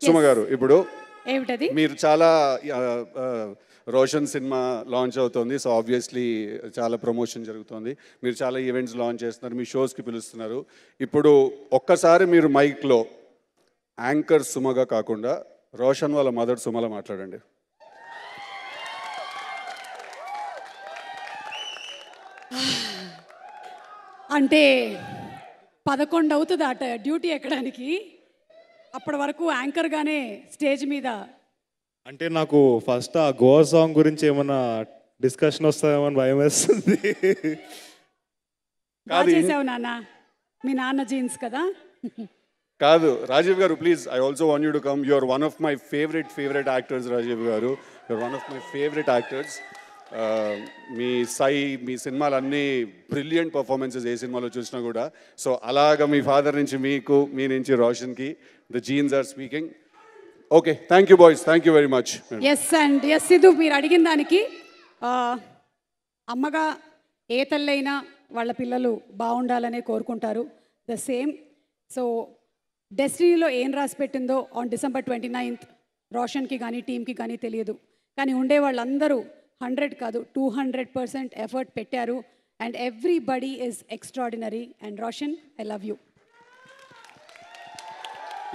సుమ గారు ఇప్పుడు ఏమిటది? మీరు చాలా రోషన్ సినిమా లాంచ్ అవుతుంది. సో ఆబ్వియస్లీ చాలా ప్రమోషన్ జరుగుతుంది. మీరు చాలా ఈవెంట్స్ లాంచ్ చేస్తున్నారు, మీ షోస్కి పిలుస్తున్నారు. ఇప్పుడు ఒక్కసారి మీరు మైక్లో యాంకర్ సుమగా కాకుండా రోషన్ వాళ్ళ మదర్ సుమలా మాట్లాడండి. అంటే 11 అవుతుంది అట డ్యూటీ ఎక్కడానికి. అప్పటి వరకు యాంకర్గానే స్టేజ్ మీద. అంటే నాకు ఫస్ట్ ఆ గోవా సాంగ్ గురించి ఏమన్నా డిస్కషన్ వస్తుందేమో అని భయం వేస్తుంది. బాగా చేసావు నాన్న, మీ నాన్న జీన్స్ కదా. కాదు Rajiv garu, please, I also want you to come. You are one of my favourite actors Rajiv garu. You are one of my favourite actors. మీ మీ సినిమాలన్నీ బ్రిలియంట్ పర్ఫార్మెన్సెస్ ఏ సినిమాలో చూసినా కూడా. సో అలాగా మీ ఫాదర్ నుంచి మీకు, మీ నుంచి రోషన్కి the genes are speaking. Okay, thank you boys, thank you very much. Yes and yes Siddhu, మీరు అడిగిన దానికి అమ్మగా ఏ తల్లైనా వాళ్ళ పిల్లలు బాగుండాలనే కోరుకుంటారు. The same. సో డెస్టినీలో ఏం రాసి పెట్టిందో ఆన్ December 29th రోషన్కి కానీ టీమ్కి కానీ తెలియదు. కానీ ఉండే వాళ్ళందరూ 100 కాదు 200% ఎఫర్ట్ పెట్టారు. And everybody is extraordinary. And Roshan, I love you.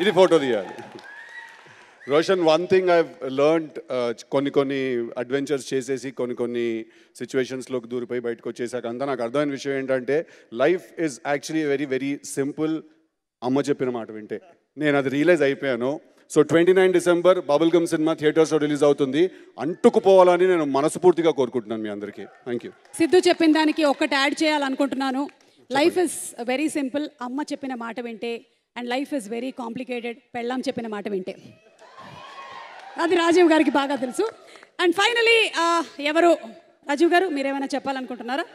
ఇది ఫోటో తీయాలి. Roshan, one thing I learned, కొన్ని అడ్వెంచర్స్ చేసేసి కొన్ని సిచ్యువేషన్స్లోకి దూరిపోయి బయటకు వచ్చేసాక అంతా నాకు అర్థమైన విషయం ఏంటంటే life is actually very simple. అమ్మ చెప్పిన మాట వింటే. నేను అది రియలైజ్ అయిపోయాను. So 29 December bubble gum cinema థియేటర్స్లో రిలీజ్ అవుతుంది. అంటుకుపోవాలని నేను మనస్ఫూర్తిగా కోరుకుంటున్నాను మీ అందరికీ. Thank you. సిద్ధు చెప్పిన దానికి ఒక్కటి యాడ్ చేయాలనుకుంటున్నాను. లైఫ్ ఇస్ వెరీ సింపుల్, అమ్మ చెప్పిన మాట వింటే. And life is very complicated, పెళ్ళాం చెప్పిన మాట వింటే. అది రాజీవ్ గారికి బాగా తెలుసు. అండ్ ఫైనలీ ఎవరు రాజీవ్ గారు, మీరేమైనా చెప్పాలనుకుంటున్నారా?